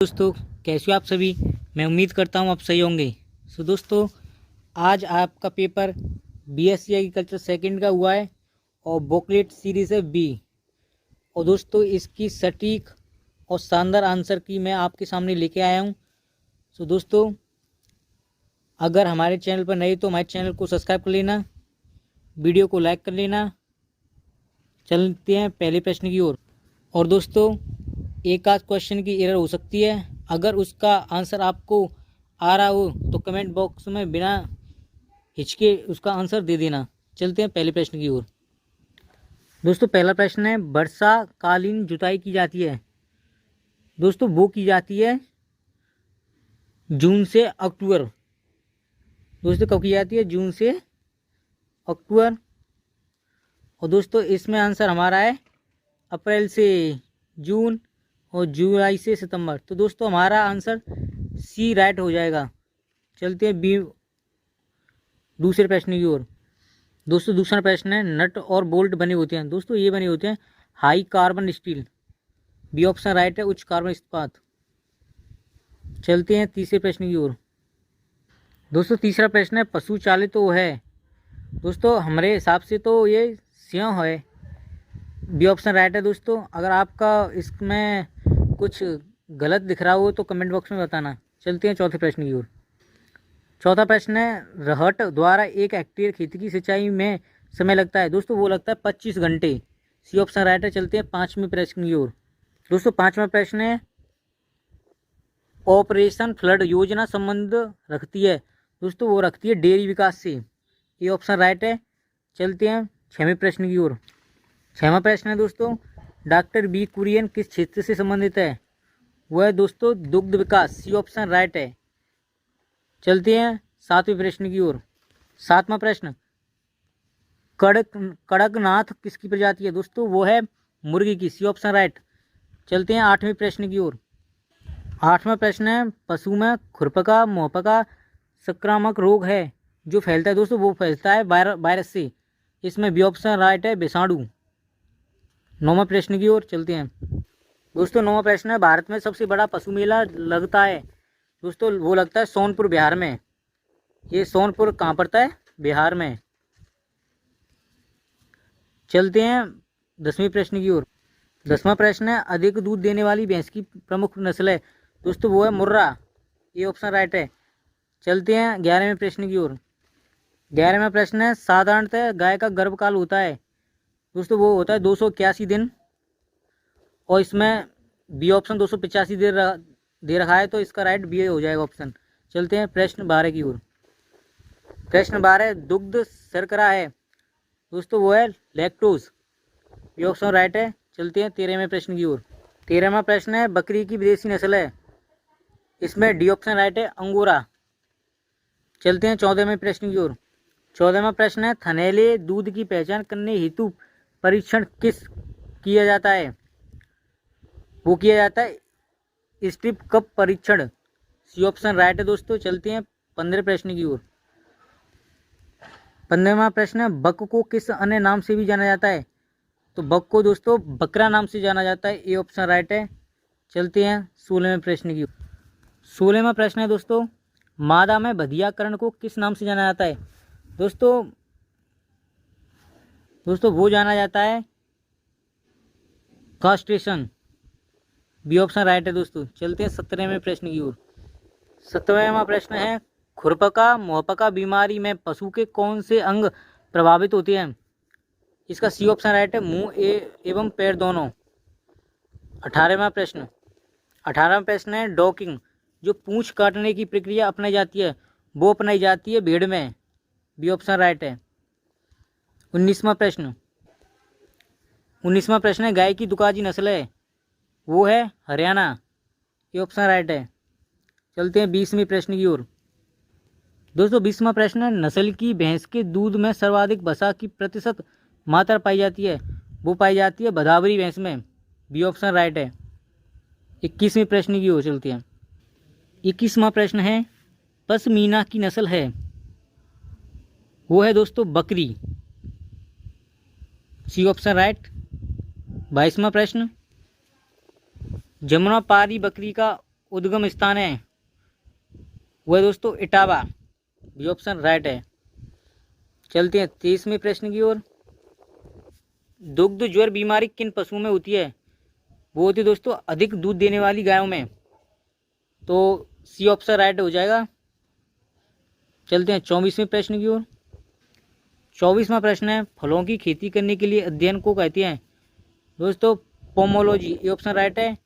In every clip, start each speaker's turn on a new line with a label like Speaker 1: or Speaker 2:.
Speaker 1: दोस्तों, कैसे हो आप सभी। मैं उम्मीद करता हूँ आप सही होंगे। दोस्तों, आज आपका पेपर बीएससी एग्रीकल्चर सेकंड का हुआ है और बुकलेट सीरीज़ है बी। और दोस्तों, इसकी सटीक और शानदार आंसर की मैं आपके सामने लेके आया हूँ। दोस्तों, अगर हमारे चैनल पर नए तो हमारे चैनल को सब्सक्राइब कर लेना, वीडियो को लाइक कर लेना। चलते हैं पहले प्रश्न की ओर। और दोस्तों, एक आध क्वेश्चन की एरर हो सकती है। अगर उसका आंसर आपको आ रहा हो तो कमेंट बॉक्स में बिना हिचके उसका आंसर दे देना। चलते हैं पहले प्रश्न की ओर। दोस्तों, पहला प्रश्न है, वर्षाकालीन जुताई की जाती है। दोस्तों, वो की जाती है जून से अक्टूबर। दोस्तों, कब की जाती है? जून से अक्टूबर। और दोस्तों, इसमें आंसर हमारा है अप्रैल से जून और जुलाई से सितंबर। तो दोस्तों, हमारा आंसर सी राइट हो जाएगा। चलते हैं बी दूसरे प्रश्न की ओर। दोस्तों, दूसरा प्रश्न है, नट और बोल्ट बने होते हैं। दोस्तों, ये बने होते हैं high carbon steel. B option right है, उच्च कार्बन इस्पात। चलते हैं तीसरे प्रश्न की ओर। दोस्तों, तीसरा प्रश्न है, पशु चालित तो है। दोस्तों, हमारे हिसाब से तो ये सिंह है। बी ऑप्शन राइट है। दोस्तों, अगर आपका इसमें कुछ गलत दिख रहा हो तो कमेंट बॉक्स में बताना। चलते हैं चौथे प्रश्न की ओर। चौथा प्रश्न है, रहट द्वारा 1 हेक्टेयर खेती की सिंचाई में समय लगता है। दोस्तों, वो लगता है 25 घंटे। सी ऑप्शन राइट है। चलते हैं पांचवें प्रश्न की ओर। दोस्तों, पांचवा प्रश्न है, ऑपरेशन फ्लड योजना संबंध रखती है। दोस्तों, वो रखती है डेयरी विकास से। ये ऑप्शन राइट है। चलते हैं छठवें प्रश्न की ओर। छठवां प्रश्न है, दोस्तों, डॉक्टर बी कुरियन किस क्षेत्र से संबंधित है? वह है दोस्तों दुग्ध विकास। सी ऑप्शन राइट है। चलते हैं सातवें प्रश्न की ओर। सातवां प्रश्न, कड़कनाथ किसकी प्रजाति है? दोस्तों, वो है मुर्गी की। C option right. चलते हैं आठवें प्रश्न की ओर। आठवां प्रश्न है, पशु में खुरपका मुहपका संक्रामक रोग है जो फैलता है। दोस्तों, वो फैलता है वायरस से। इसमें बी ऑप्शन राइट है, विषाणु। नौवां प्रश्न की ओर चलते हैं। दोस्तों, नौवां प्रश्न है, भारत में सबसे बड़ा पशु मेला लगता है। दोस्तों, वो लगता है सोनपुर, बिहार में। ये सोनपुर कहाँ पड़ता है? बिहार में। चलते हैं 10वें प्रश्न की ओर। 10वां प्रश्न है, अधिक दूध देने वाली भैंस की प्रमुख नस्ल है। दोस्तों, वो है मुर्रा। ये ऑप्शन राइट है। चलते हैं 11वें प्रश्न की ओर। 11वां प्रश्न है, साधारणतः गाय का गर्भकाल होता है। दोस्तों, वो होता है 281 दिन। और इसमें बी ऑप्शन 285 दे रखा है, तो इसका राइट बी हो जाएगा ऑप्शन। चलते हैं प्रश्न 12 की ओर। प्रश्न 12, दुग्ध शर्करा है। दोस्तों, वो है लैक्टोज। बी ऑप्शन राइट है। चलते हैं 13वें प्रश्न की ओर। 13वां प्रश्न है, बकरी की विदेशी नस्ल है। इसमें डी ऑप्शन राइट है, अंगोरा। चलते हैं 14वें प्रश्न की ओर। 14वां प्रश्न है, थनैले दूध की पहचान करने हेतु परीक्षण किस किया जाता है? वो किया जाता है स्ट्रिप कप परीक्षण। सी ऑप्शन राइट है। दोस्तों, चलते हैं 15वें प्रश्न की ओर। 15वां प्रश्न है, बक को किस अन्य नाम से भी जाना जाता है? तो बक को दोस्तों बकरा नाम से जाना जाता है। ए ऑप्शन राइट है। चलते हैं 16वें प्रश्न की ओर। 16वां प्रश्न है, दोस्तों, मादा में बधियाकरण को किस नाम से जाना जाता है? दोस्तों, वो जाना जाता है कास्ट्रेशन। बी ऑप्शन राइट है। दोस्तों, चलते हैं 17वें प्रश्न की ओर। 17वां प्रश्न है, खुरपका मुहपका बीमारी में पशु के कौन से अंग प्रभावित होते हैं? इसका सी ऑप्शन राइट है, मुंह एवं पैर दोनों। 18वां प्रश्न है, डॉकिंग जो पूंछ काटने की प्रक्रिया अपनाई जाती है, वो अपनाई जाती है भेड़ में। बी ऑप्शन राइट है। 19वां प्रश्न है, गाय की दुकाजी नस्ल है। वो है हरियाणा। ये ऑप्शन राइट है। चलते हैं 20वें प्रश्न की ओर। दोस्तों, 20वां प्रश्न है, नस्ल की भैंस के दूध में सर्वाधिक वसा की प्रतिशत मात्रा पाई जाती है। वो पाई जाती है भदावरी भैंस में। बी ऑप्शन राइट है। 21वें प्रश्न की ओर चलते हैं। 21वां प्रश्न है, पशमीना की नस्ल है। वो है दोस्तों बकरी। सी ऑप्शन राइट। 22वां प्रश्न, जमुनापारी बकरी का उद्गम स्थान है वह दोस्तों इटावा, बी ऑप्शन राइट है। चलते हैं 23वें प्रश्न की ओर। दुग्ध ज्वर बीमारी किन पशुओं में होती है? वो होती है दोस्तों अधिक दूध देने वाली गायों में, तो सी ऑप्शन राइट हो जाएगा। चलते हैं 24वें प्रश्न की ओर। 24वां प्रश्न है फलों की खेती करने के लिए अध्ययन को कहते हैं? दोस्तों पोमोलॉजी, ये ऑप्शन राइट है,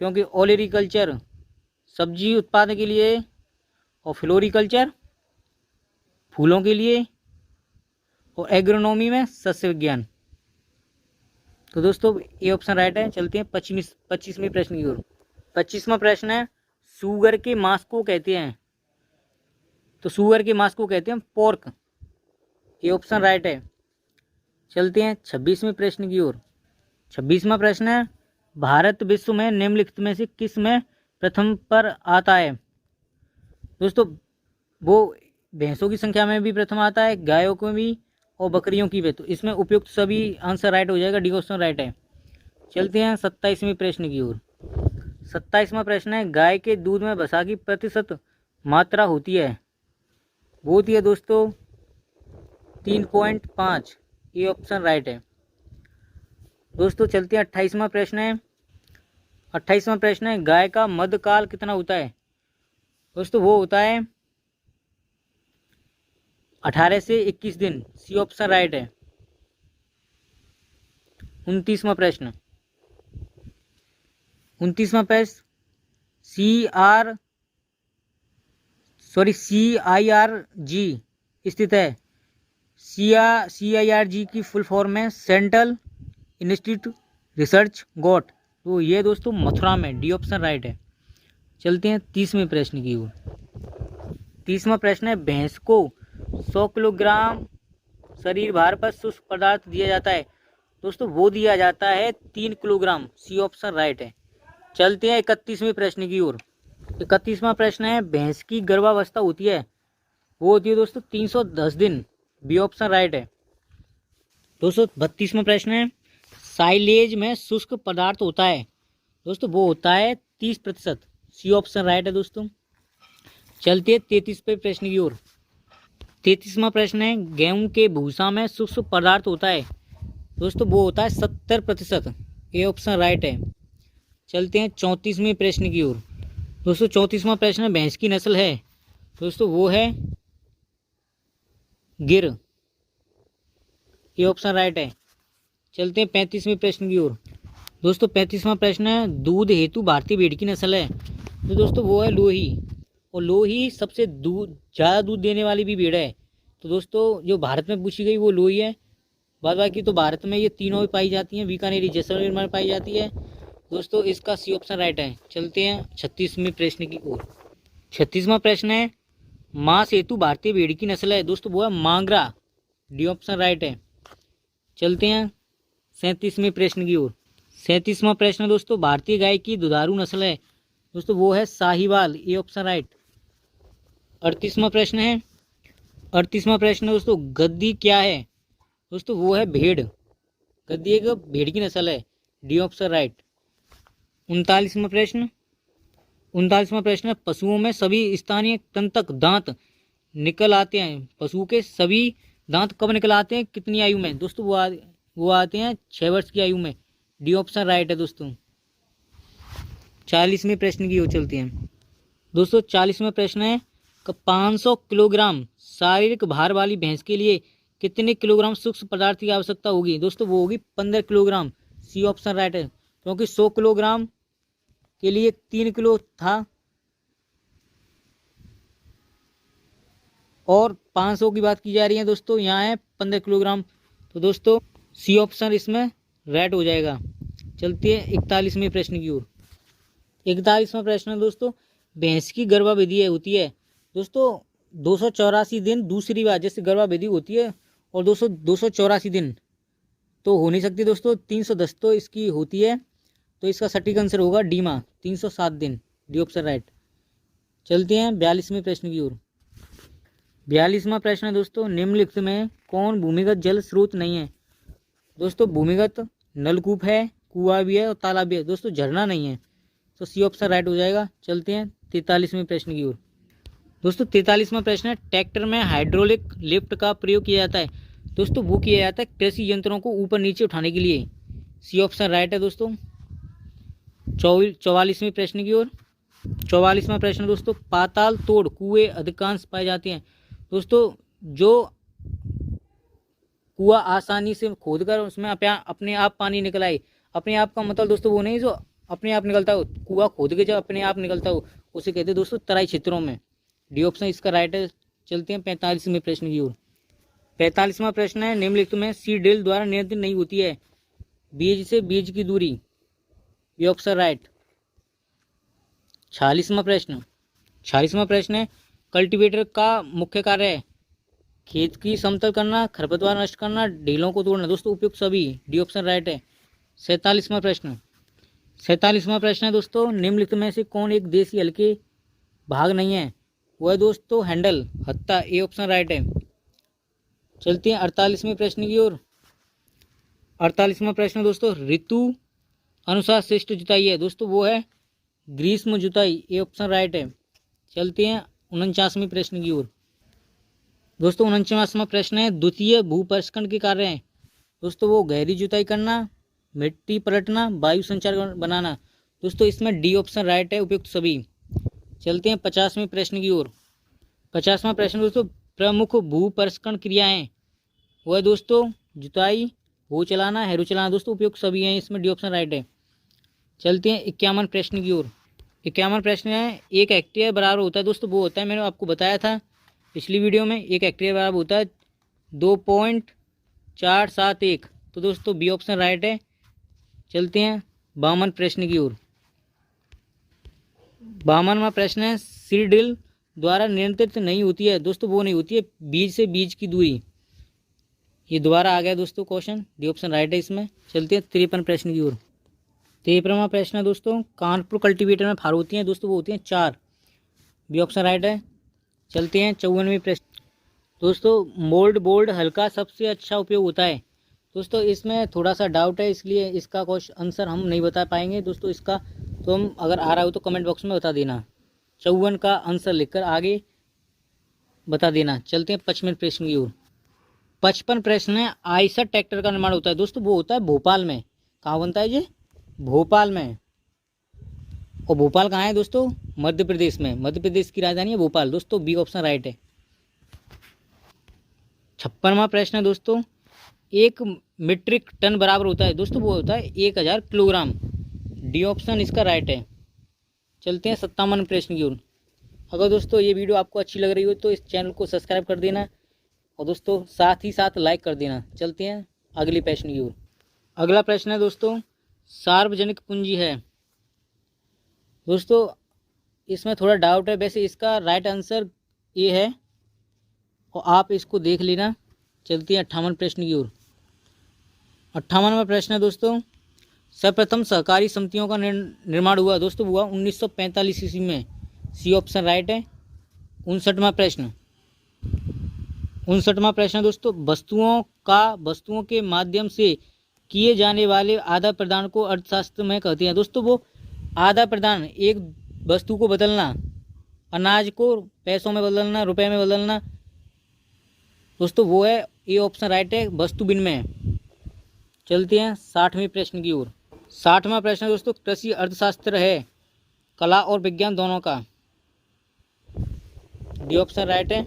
Speaker 1: क्योंकि ओलेरिकल्चर सब्जी उत्पादन के लिए और फ्लोरिकल्चर फूलों के लिए और एग्रोनॉमी में सस्य विज्ञान। तो दोस्तों ये ऑप्शन राइट है। चलते हैं 25वें प्रश्न की ओर। 25वां प्रश्न है सूअर के मांस को कहते हैं? तो सूअर के मांस को कहते हैं पोर्क, ये ऑप्शन राइट है। चलते हैं 26वें प्रश्न की ओर। 26वां प्रश्न है भारत विश्व में निम्नलिखित में से किस में प्रथम पर आता है? दोस्तों वो भैंसों की संख्या में भी प्रथम आता है, गायों को भी और बकरियों की भी, तो इसमें उपयुक्त सभी आंसर राइट हो जाएगा, डी ऑप्शन राइट है। चलते हैं 27वें प्रश्न की ओर। 27वां प्रश्न है गाय के दूध में वसा की प्रतिशत मात्रा होती है? वो होती है दोस्तों 3.5, ये ऑप्शन राइट है। दोस्तों चलते हैं 28वां प्रश्न है। 28वां प्रश्न है गाय का मध्यकाल कितना होता है? दोस्तों वो होता है 18 से 21 दिन, सी ऑप्शन राइट है। 29वां प्रश्न। 29वां प्रश्न CIRG स्थित है? CIRG की फुल फॉर्म है सेंट्रल इंस्टीट्यूट रिसर्च गोट, तो ये दोस्तों मथुरा में, डी ऑप्शन राइट है। चलते हैं 30वें प्रश्न की ओर। 30वां प्रश्न है भैंस को 100 किलोग्राम शरीर भार पर शुष्क पदार्थ दिया जाता है? दोस्तों वो दिया जाता है 3 किलोग्राम, सी ऑप्शन राइट है। चलते हैं 31वें प्रश्न की ओर। 31वां प्रश्न है भैंस की गर्भावस्था होती है? वो होती है दोस्तों 310 दिन, बी ऑप्शन राइट है। दोस्तों 32वां प्रश्न है साइलेज में शुष्क पदार्थ होता है? दोस्तों वो होता है 30%, सी ऑप्शन राइट है दोस्तों। चलते हैं 33वें प्रश्न की ओर। 33वां प्रश्न है गेहूं के भूसा में शुष्क पदार्थ होता है? दोस्तों वो होता है 70%, ये ऑप्शन राइट है। चलते हैं 34वें प्रश्न की ओर। दोस्तों 34वां प्रश्न है भैंस की नस्ल है? दोस्तों वो है गिर, ये ऑप्शन राइट है। चलते हैं 35वें प्रश्न की ओर। दोस्तों 35वां प्रश्न है दूध हेतु भारतीय भेड़ की नस्ल है? तो दोस्तों वो है लोही, और लोही सबसे ज़्यादा दूध देने वाली भी भेड़ है, तो दोस्तों जो भारत में पूछी गई वो लोही है। बाद बाकी तो भारत में ये तीनों भी पाई जाती हैं, बीकानेरी जैसलमेर में पाई जाती है दोस्तों, इसका सी ऑप्शन राइट है। चलते हैं 36वें प्रश्न की ओर। 36वां प्रश्न है मांस हेतु भारतीय भेड़ की नस्ल है? दोस्तों वो है मांगरा, डी ऑप्शन राइट है। चलते हैं 37वें प्रश्न की ओर। 37वां प्रश्न दोस्तों भारतीय गाय की दुधारू नस्ल है? दोस्तों वो है साहिवाल, ये ऑप्शन राइट। 38वां प्रश्न है। 38वां प्रश्न दोस्तों गद्दी क्या है? दोस्तों वो है भेड़, गद्दी एक भेड़ की नस्ल है, डी ऑप्शन राइट। 39वां प्रश्न। 39वां प्रश्न पशुओं में सभी स्थानीय तंतक दांत निकल आते हैं? पशु के सभी दांत कब निकल आते हैं, कितनी आयु में? दोस्तों वो आते हैं 6 वर्ष की आयु में, डी ऑप्शन राइट है दोस्तों। 40वें प्रश्न की ओर चलते हैं। दोस्तों 40वां प्रश्न है 500 किलोग्राम शारीरिक भार वाली भैंस के लिए कितने किलोग्राम सूक्ष्म पदार्थ की आवश्यकता होगी? दोस्तों वो होगी 15 किलोग्राम, सी ऑप्शन राइट है, क्योंकि 100 किलोग्राम के लिए 3 किलो था और 500 की बात की जा रही है दोस्तों, यहाँ है 15 किलोग्राम, तो दोस्तों सी ऑप्शन इसमें राइट हो जाएगा। चलते हैं 41वें प्रश्न की ओर। 41वां प्रश्न है दोस्तों भैंस की गर्भावधि होती है? दोस्तों 284 दिन दूसरी बार जैसे गर्भावधि होती है, और 284 दिन तो हो नहीं सकती दोस्तों, 310 तो इसकी होती है, तो इसका सटीक आंसर होगा डीमा, 307 दिन, डी ऑप्शन राइट। चलते हैं 42वें प्रश्न की ओर। 42वां प्रश्न है दोस्तों निम्नलिखित में कौन भूमिगत जल स्रोत नहीं है? दोस्तों भूमिगत नलकूप है, कुआं भी है और तालाब भी है, दोस्तों झरना नहीं है, तो सी ऑप्शन राइट हो जाएगा। चलते हैं 43वें प्रश्न की ओर। दोस्तों 43वां प्रश्न है, ट्रैक्टर में हाइड्रोलिक लिफ्ट का प्रयोग किया जाता है। दोस्तों वो किया जाता है कृषि यंत्रों को ऊपर नीचे उठाने के लिए। सी ऑप्शन राइट है दोस्तों। 44वें प्रश्न की ओर। 44वां प्रश्न दोस्तों, पाताल तोड़ कुएं अधिकांश पाए जाते हैं। दोस्तों जो कुआं आसानी से खोदकर उसमें अपने आप पानी निकल आए, अपने आप का मतलब दोस्तों वो नहीं जो अपने आप निकलता हो, कुआं खोद के जब अपने आप निकलता हो उसे कहते हैं दोस्तों तराई क्षेत्रों में। डी ऑप्शन इसका राइट है। चलते हैं 45वें प्रश्न की ओर। 45वां प्रश्न है, निम्नलिखित में सीड ड्रिल द्वारा नियंत्रित नहीं होती है। बीज से बीज की दूरी, बी ऑप्शन राइट। 46वां प्रश्न है, कल्टीवेटर का मुख्य कार्य है खेत की समतल करना, खरपतवार नष्ट करना, ढीलों को तोड़ना। दोस्तों उपयुक्त सभी, डी ऑप्शन राइट है। 47वां प्रश्न है दोस्तों, निम्नलिखित में से कौन एक देसी हल के भाग नहीं है। वह दोस्तों हैंडल, हत्था, ए ऑप्शन राइट है। चलते हैं 48वें प्रश्न की ओर। 48वां प्रश्न दोस्तों, ऋतु अनुसार श्रेष्ठ जुताई है। दोस्तों वो है ग्रीष्म जुताई, ए ऑप्शन राइट है। चलते हैं 49वें प्रश्न की ओर। दोस्तों 49वां प्रश्न है, द्वितीय भूपरिष्करण के कार्य हैं। दोस्तों वो गहरी जुताई करना, मिट्टी पलटना, वायु संचार बनाना। दोस्तों इसमें डी ऑप्शन राइट है, उपयुक्त सभी। चलते हैं 50वें प्रश्न की ओर। 50वां प्रश्न दोस्तों, प्रमुख भूपरिष्करण क्रियाएं। वह दोस्तों जुताई, हो चलाना, हैरो चलाना। दोस्तों उपयुक्त सभी हैं, इसमें डी ऑप्शन राइट है। चलते हैं 51 प्रश्न की ओर। 51 प्रश्न है, 1 हेक्टेयर बराबर होता है। दोस्तों वो होता है, मैंने आपको बताया था पिछली वीडियो में, 1 हेक्टेयर बराबर होता है 2.471। तो दोस्तों बी ऑप्शन राइट है। चलते हैं 52 प्रश्न की ओर। 52वां प्रश्न है, सीड ड्रिल द्वारा नियंत्रित नहीं होती है। दोस्तों वो नहीं होती है बीज से बीज की दूरी। ये दोबारा आ गया दोस्तों क्वेश्चन, डी ऑप्शन राइट है इसमें। चलते हैं 53 प्रश्न की ओर। 53वां प्रश्न है दोस्तों, कानपुर कल्टीवेटर में फार होती हैं। दोस्तों वो होती हैं 4, बी ऑप्शन राइट है। चलते हैं 54वें प्रश्न। दोस्तों मोल्ड बोर्ड हल्का सबसे अच्छा उपयोग होता है। दोस्तों इसमें थोड़ा सा डाउट है, इसलिए इसका क्वेश्चन आंसर हम नहीं बता पाएंगे दोस्तों इसका, तो हम अगर आ रहा हो तो कमेंट बॉक्स में बता देना। 54 का आंसर लिखकर आगे बता देना। चलते हैं 55 प्रश्न की ओर। 55 प्रश्न है, आयशर ट्रैक्टर का निर्माण होता है। दोस्तों वो होता है भोपाल में। कहाँ बनता है ये? भोपाल में। और भोपाल कहाँ है दोस्तों? मध्य प्रदेश में। मध्य प्रदेश की राजधानी है भोपाल। दोस्तों बी ऑप्शन राइट है। 56वां प्रश्न है दोस्तों, 1 मीट्रिक टन बराबर होता है। दोस्तों वो होता है 1000 किलोग्राम, डी ऑप्शन इसका राइट है। चलते हैं 57 प्रश्न की ओर। अगर दोस्तों ये वीडियो आपको अच्छी लग रही हो तो इस चैनल को सब्सक्राइब कर देना और दोस्तों साथ ही साथ लाइक कर देना। चलते हैं अगले प्रश्न की ओर। अगला प्रश्न है दोस्तों, सार्वजनिक पूंजी है। दोस्तों इसमें थोड़ा डाउट है, वैसे इसका राइट आंसर ये है और आप इसको देख लेना। चलते हैं 58 प्रश्न की ओर। 58वां प्रश्न है दोस्तों, सर्वप्रथम सहकारी समितियों का निर्माण हुआ। दोस्तों हुआ 1945 ईस्वी में, सी ऑप्शन राइट है। 59वां प्रश्न दोस्तों, वस्तुओं के माध्यम से किए जाने वाले आदान प्रदान को अर्थशास्त्र में कहते हैं। दोस्तों वो आदान प्रदान, एक वस्तु को बदलना, अनाज को पैसों में बदलना, रुपए में बदलना। दोस्तों वो है ए ऑप्शन राइट है, वस्तु विनिमय। चलते हैं 60वें प्रश्न की ओर। 60वां प्रश्न दोस्तों, कृषि अर्थशास्त्र है कला और विज्ञान दोनों का, डी ऑप्शन राइट है।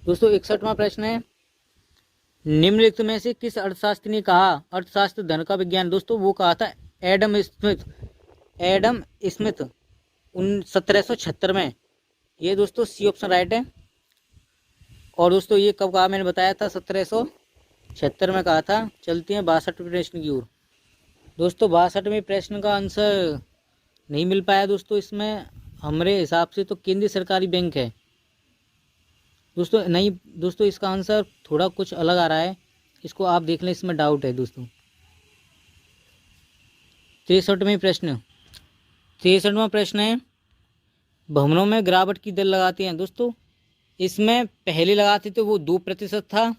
Speaker 1: दोस्तों 61वां प्रश्न है, निम्नलिखित में से किस अर्थशास्त्री ने कहा अर्थशास्त्र धन का विज्ञान। दोस्तों वो कहा था एडम स्मिथ 1776 में। ये दोस्तों सी ऑप्शन राइट है। और दोस्तों ये कब कहा, मैंने बताया था 1776 में कहा था। चलते हैं 62वें प्रश्न की ओर। दोस्तों 62वें प्रश्न का आंसर नहीं मिल पाया दोस्तों, इसमें हमारे हिसाब से तो केंद्रीय सरकारी बैंक है दोस्तों। नहीं दोस्तों, इसका आंसर थोड़ा कुछ अलग आ रहा है, इसको आप देख लें, इसमें डाउट है दोस्तों। 63वां प्रश्न है, भवनों में गिरावट की दर लगाते हैं। दोस्तों इसमें पहले लगाते थे वो 2% था,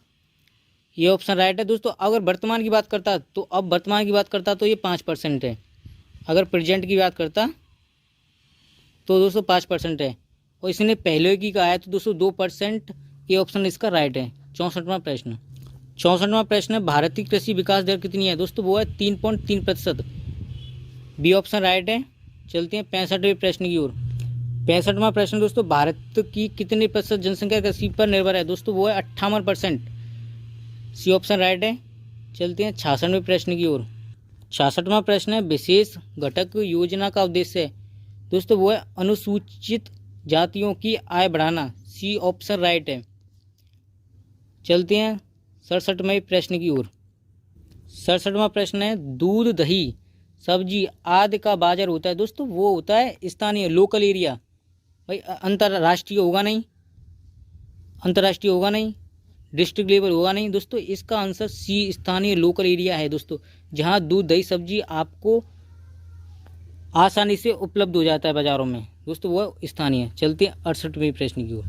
Speaker 1: ये ऑप्शन राइट है दोस्तों। अगर वर्तमान की बात करता तो अब वर्तमान की बात करता तो ये 5% है। अगर प्रेजेंट की बात करता तो दोस्तों 5% है। और इसने पहले की कहा है तो दोस्तों 2%। ये ऑप्शन इसका राइट है। 64वां प्रश्न। 64वां प्रश्न है, भारतीय कृषि विकास दर कितनी है दोस्तों? वो है 3.3%। बी ऑप्शन राइट है। चलते हैं 65वें प्रश्न की ओर। 65वां प्रश्न दोस्तों, भारत की कितने प्रतिशत जनसंख्या कृषि पर निर्भर है दोस्तों? वो है 58%। सी ऑप्शन राइट है। चलते हैं 66वें प्रश्न की ओर। 66वां प्रश्न है, विशेष घटक योजना का उद्देश्य है दोस्तों? वो है अनुसूचित जातियों की आय बढ़ाना। सी ऑप्शन राइट है। चलते हैं 67वें प्रश्न की ओर। 67वां प्रश्न है, दूध दही सब्जी आदि का बाजार होता है दोस्तों? वो होता है स्थानीय, लोकल एरिया। भाई अंतर्राष्ट्रीय होगा नहीं, अंतर्राष्ट्रीय होगा नहीं, डिस्ट्रिक्ट लेवल होगा नहीं दोस्तों। इसका आंसर सी स्थानीय, लोकल एरिया है दोस्तों, जहां दूध दही सब्जी आपको आसानी से उपलब्ध हो जाता है बाजारों में दोस्तों, वो स्थानीय। चलते हैं 68वें प्रश्न की ओर।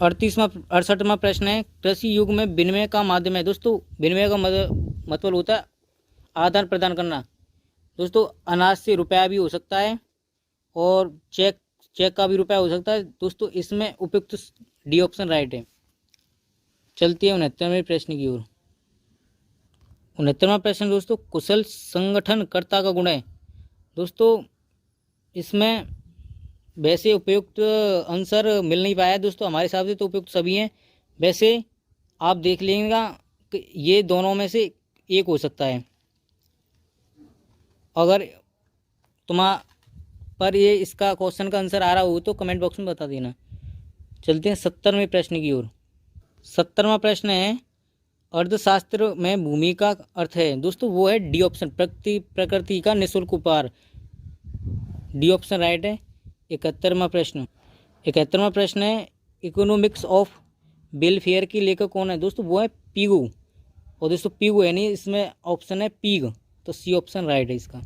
Speaker 1: 68वां प्रश्न है, कृषि युग में विनिमय का माध्यम है दोस्तों? विनिमय का मतलब होता है आदान प्रदान करना दोस्तों। अनाज से रुपया भी हो सकता है और चेक का भी रुपया हो सकता है दोस्तों। इसमें उपयुक्त डी ऑप्शन राइट है। चलते हैं 69वें प्रश्न की ओर। 69वां प्रश्न दोस्तों, कुशल संगठनकर्ता का गुण है दोस्तों? इसमें वैसे उपयुक्त आंसर मिल नहीं पाया दोस्तों, हमारे हिसाब से तो उपयुक्त सभी हैं। वैसे आप देख लीजिएगा कि ये दोनों में से एक हो सकता है। अगर पर ये इसका क्वेश्चन का आंसर आ रहा हो तो कमेंट बॉक्स में बता देना। चलते हैं 70वें प्रश्न की ओर। 70वां प्रश्न है, अर्थशास्त्र में भूमि का अर्थ है दोस्तों? वो है डी ऑप्शन, प्रकृति का निःशुल्क उपहार। डी ऑप्शन राइट है। 71वां प्रश्न। 71वां प्रश्न है, इकोनॉमिक्स ऑफ वेलफेयर के लेखक कौन है दोस्तों? वो है पीगू। और दोस्तों पीगू है नहीं, इसमें ऑप्शन है पीग, तो सी ऑप्शन राइट है इसका।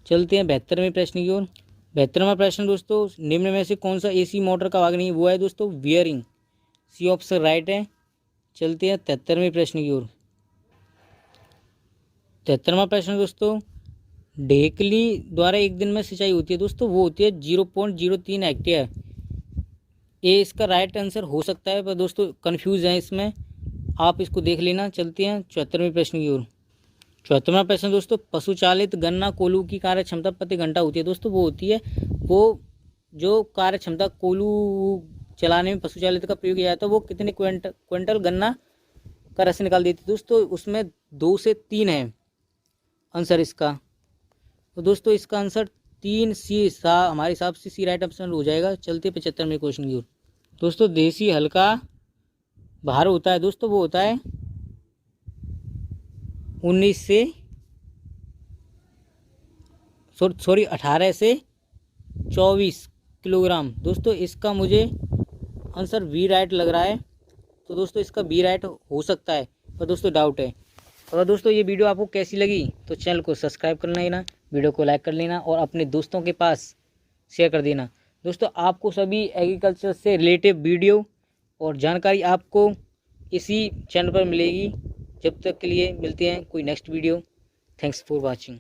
Speaker 1: चलते हैं 72वें प्रश्न की ओर। 72वां प्रश्न दोस्तों, निम्न में से कौन सा एसी मोटर का भाग नहीं? वो है दोस्तों बियरिंग। सी ऑप्शन राइट है। चलते हैं 73वें प्रश्न की ओर। 73वां प्रश्न दोस्तों, ढेकली द्वारा एक दिन में सिंचाई होती है दोस्तों? वो होती है 0.03 हेक्टेयर। ये इसका राइट आंसर हो सकता है, पर दोस्तों कंफ्यूज है इसमें, आप इसको देख लेना। चलते हैं 74वें प्रश्न की ओर। 74वां प्रश्न दोस्तों, पशुचालित गन्ना कोल्हू की कार्य क्षमता प्रति घंटा होती है दोस्तों? वो होती है, वो जो कार्य क्षमता कोल्हू चलाने में पशुचालित का प्रयोग किया जाता है, वो कितने क्विंटल गन्ना का रस निकाल देती है दोस्तों? उसमें 2 से 3 है आंसर इसका। तो दोस्तों इसका आंसर 3 सी हमारे हिसाब से सी राइट ऑप्शन हो जाएगा। चलते 75वें क्वेश्चन की ओर। दोस्तों देसी हल्का भार होता है दोस्तों? वो होता है 18 से 24 किलोग्राम दोस्तों। इसका मुझे आंसर बी राइट लग रहा है, तो दोस्तों इसका बी राइट हो सकता है, पर दोस्तों डाउट है। अगर दोस्तों ये वीडियो आपको कैसी लगी तो चैनल को सब्सक्राइब कर लेना, वीडियो को लाइक कर लेना और अपने दोस्तों के पास शेयर कर देना। दोस्तों आपको सभी एग्रीकल्चर से रिलेटेड वीडियो और जानकारी आपको इसी चैनल पर मिलेगी। जब तक के लिए मिलते हैं कोई next video. Thanks for watching.